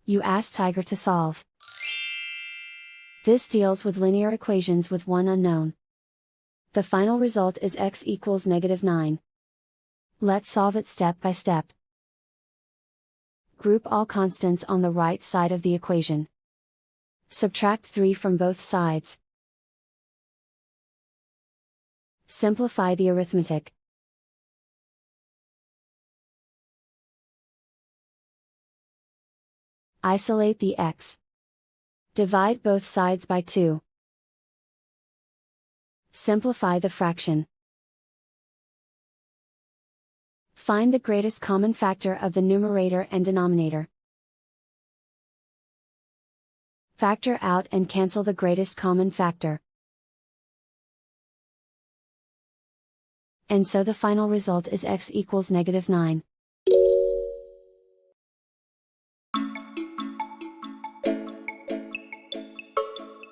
You ask Tiger to solve. This deals with linear equations with one unknown. The final result is x equals -9. Let's solve it step by step. Group all constants on the right side of the equation. Subtract 3 from both sides. Simplify the arithmetic. Isolate the x. Divide both sides by 2. Simplify the fraction. Find the greatest common factor of the numerator and denominator. Factor out and cancel the greatest common factor. And so the final result is x equals -9.